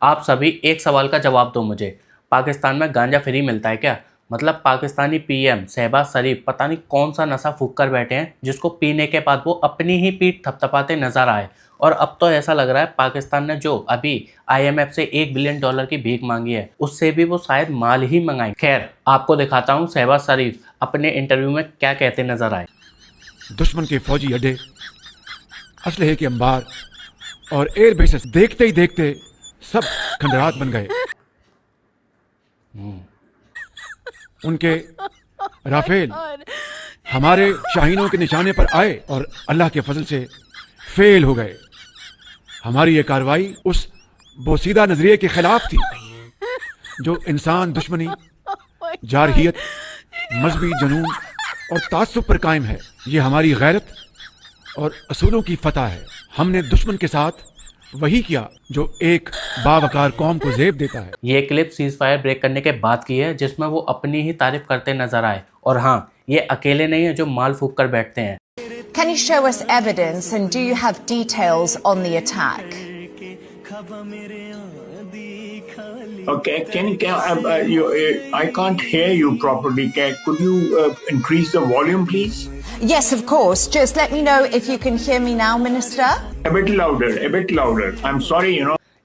आप सभी एक सवाल का जवाब दो मुझे, पाकिस्तान में गांजा फ्री मिलता है क्या? मतलब पाकिस्तानी पीएम शहबाज शरीफ पता नहीं कौन सा नशा फूंक कर बैठे हैं जिसको पीने के बाद वो अपनी ही पीठ थपथपाते नजर आए। और अब तो ऐसा लग रहा है पाकिस्तान ने जो अभी आईएमएफ से $1 बिलियन की भीख मांगी है उससे भी वो शायद माल ही मंगाए। खैर, आपको दिखाता हूँ शहबाज शरीफ अपने इंटरव्यू में क्या कहते नजर आए। दुश्मन के फौजी अड्डे, असलहे के अंबार और एयर बेसेस देखते ही देखते सब खंडरात बन गए। उनके राफेल हमारे शाहीनों के निशाने पर आए और अल्लाह के फजल से फेल हो गए। हमारी ये कार्रवाई उस बोसीदा नजरिए के खिलाफ थी जो इंसान दुश्मनी, जारहियत, मजहबी जुनून और तासुब पर कायम है। ये हमारी गैरत और असूलों की फतह है। हमने दुश्मन के साथ वही किया जो एक बावकार कौम को ज़ेब देता है। ये क्लिप सीज फायर ब्रेक करने के बाद की है जिसमें वो अपनी ही तारीफ करते नजर आए। और हाँ, ये अकेले नहीं है जो माल फूंक कर बैठते हैं। Can you show us evidence and do you have details on the attack? Okay, I can't hear you properly. Could you increase the volume, please? Yes, of course. Just let me know if you can hear me now, Minister. A bit louder, a bit louder. I'm sorry,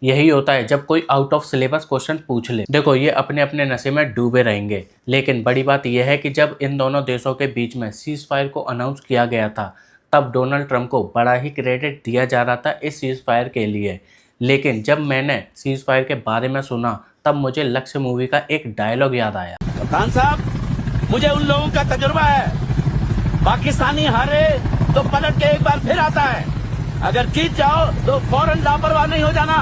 यही होता है जब कोई out of syllabus question पूछ ले। देखो, ये अपने अपने नशे में डूबे रहेंगे, लेकिन बड़ी बात यह है कि जब इन दोनों देशों के बीच में सीज फायर को अनाउंस किया गया था तब डोनाल्ड ट्रंप को बड़ा ही क्रेडिट दिया जा रहा था इस सीज फायर के लिए। लेकिन जब मैंने सीज फायर के बारे में सुना तब मुझे लक्ष्य मूवी का एक डायलॉग याद आया। कप्तान साहब, मुझे उन लोगों का तजुर्बा है, पाकिस्तानी हारे तो पलट के एक बार फिर आता है, अगर जीत जाओ तो फौरन लापरवाह नहीं हो जाना,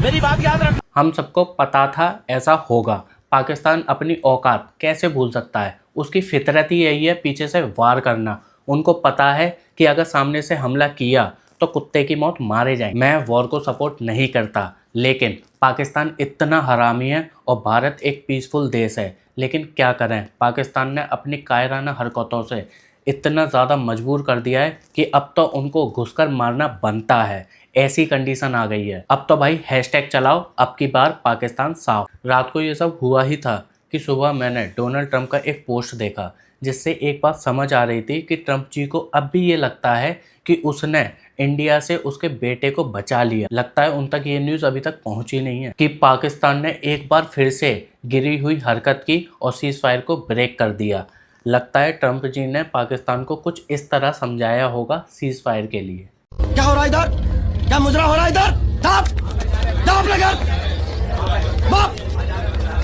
मेरी बात याद रखना। हम सबको पता था ऐसा होगा। पाकिस्तान अपनी औकात कैसे भूल सकता है? उसकी फितरत ही यही है पीछे से वार करना। उनको पता है कि अगर सामने से हमला किया तो कुत्ते की मौत मारे जाएंगे। मैं वॉर को सपोर्ट नहीं करता, लेकिन पाकिस्तान इतना हरामी है और भारत एक पीसफुल देश है। लेकिन क्या करें, पाकिस्तान ने अपनी कायराना हरकतों से इतना ज़्यादा मजबूर कर दिया है कि अब तो उनको घुसकर मारना बनता है। ऐसी कंडीशन आ गई है। अब तो भाई हैशटैग चलाओ, अब की बार पाकिस्तान साफ। रात को ये सब हुआ ही था कि सुबह मैंने डोनाल्ड ट्रंप का एक पोस्ट देखा जिससे एक बात समझ आ रही थी कि ट्रंप जी को अब भी ये लगता है कि उसने इंडिया से उसके बेटे को बचा लिया। लगता है उन तक ये न्यूज़ अभी तक पहुंची नहीं है कि पाकिस्तान ने एक बार फिर से गिरी हुई हरकत की और सीज फायर को ब्रेक कर दिया। लगता है ट्रंप जी ने पाकिस्तान को कुछ इस तरह समझाया होगा सीज फायर के लिए। क्या हो रहा है इधर? क्या मुजरा हो रहा है इधर? दाप लगा,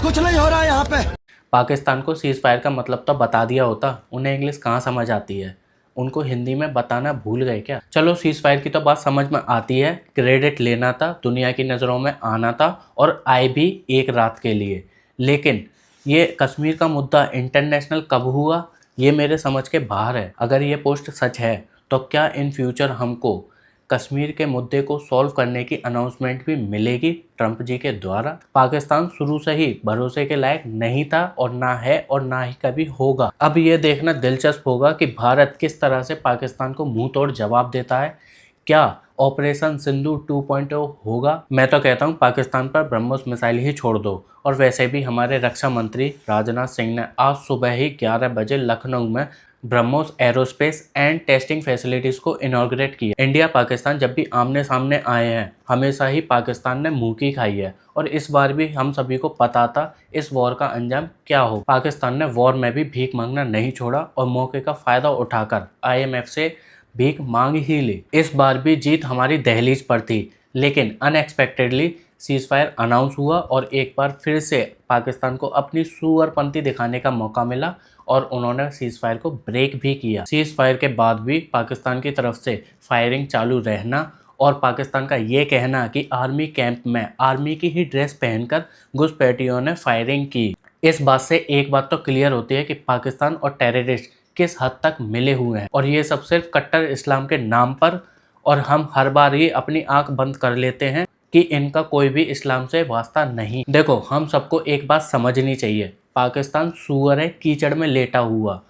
कुछ नहीं हो रहा है यहाँ पे। पाकिस्तान को सीज फायर का मतलब तो बता दिया होता, उन्हें इंग्लिश कहाँ समझ आती है? उनको हिंदी में बताना भूल गए क्या? चलो, सीज फायर की तो बात समझ में आती है, क्रेडिट लेना था, दुनिया की नज़रों में आना था और आए भी एक रात के लिए। लेकिन ये कश्मीर का मुद्दा इंटरनेशनल कब हुआ, ये मेरे समझ के बाहर है। अगर ये पोस्ट सच है तो क्या इन फ्यूचर हमको कश्मीर के मुद्दे को सॉल्व करने की अनाउंसमेंट भी मिलेगी ट्रंप जी के द्वारा? पाकिस्तान शुरू से ही भरोसे के लायक नहीं था और ना है और ना ही कभी होगा। अब ये देखना दिलचस्प होगा कि भारत किस तरह से पाकिस्तान को मुंह तोड़ जवाब देता है। क्या ऑपरेशन सिंधु 2.0 होगा? मैं तो कहता हूँ पाकिस्तान पर ब्रह्मोस मिसाइल ही छोड़ दो। और वैसे भी हमारे रक्षा मंत्री राजनाथ सिंह ने आज सुबह ही 11 बजे लखनऊ में BrahMos aerospace and testing facilities को इनॉग्रेट किया। इंडिया पाकिस्तान जब भी आमने सामने आए हैं हमेशा ही पाकिस्तान ने मुँह की खाई है और इस बार भी हम सभी को पता था इस वॉर का अंजाम क्या हो। पाकिस्तान ने वॉर में भी भीख मांगना नहीं छोड़ा और मौके का फ़ायदा उठाकर आईएमएफ से भीख मांग ही ली। इस बार भी जीत हमारी दहलीज पर थी, लेकिन अनएक्सपेक्टेडली सीज फायर अनाउंस हुआ और एक बार फिर से पाकिस्तान को अपनी सुअरपंती दिखाने का मौका मिला और उन्होंने सीज फायर को ब्रेक भी किया। सीज फायर के बाद भी पाकिस्तान की तरफ से फायरिंग चालू रहना और पाकिस्तान का ये कहना कि आर्मी कैंप में आर्मी की ही ड्रेस पहनकर घुसपैठियों ने फायरिंग की, इस बात से एक बात तो क्लियर होती है कि पाकिस्तान और टेररिस्ट किस हद तक मिले हुए हैं और ये सब सिर्फ कट्टर इस्लाम के नाम पर। और हम हर बार ही अपनी आंख बंद कर लेते हैं कि इनका कोई भी इस्लाम से वास्ता नहीं। देखो, हम सबको एक बात समझनी चाहिए, पाकिस्तान सूअर है कीचड़ में लेटा हुआ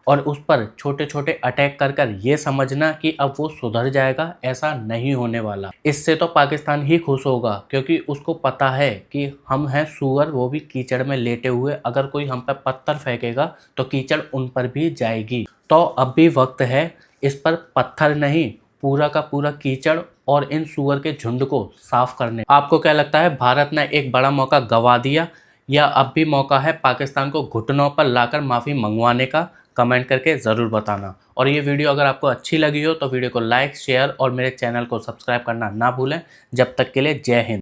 और उस पर छोटे छोटे अटैक कर कर ये समझना कि अब वो सुधर जाएगा, ऐसा नहीं होने वाला। इससे तो पाकिस्तान ही खुश होगा, क्योंकि उसको पता है कि हम हैं सूअर, वो भी कीचड़ में लेटे हुए। अगर कोई हम पर पत्थर फेंकेगा तो कीचड़ उन पर भी जाएगी। तो अब भी वक्त है इस पर पत्थर नहीं, पूरा का पूरा कीचड़ और इन सूअर के झुंड को साफ करने। आपको क्या लगता है, भारत ने एक बड़ा मौका गंवा दिया या अब भी मौका है पाकिस्तान को घुटनों पर लाकर माफ़ी मंगवाने का? कमेंट करके ज़रूर बताना। और ये वीडियो अगर आपको अच्छी लगी हो तो वीडियो को लाइक, शेयर और मेरे चैनल को सब्सक्राइब करना ना भूलें। जब तक के लिए जय हिंद।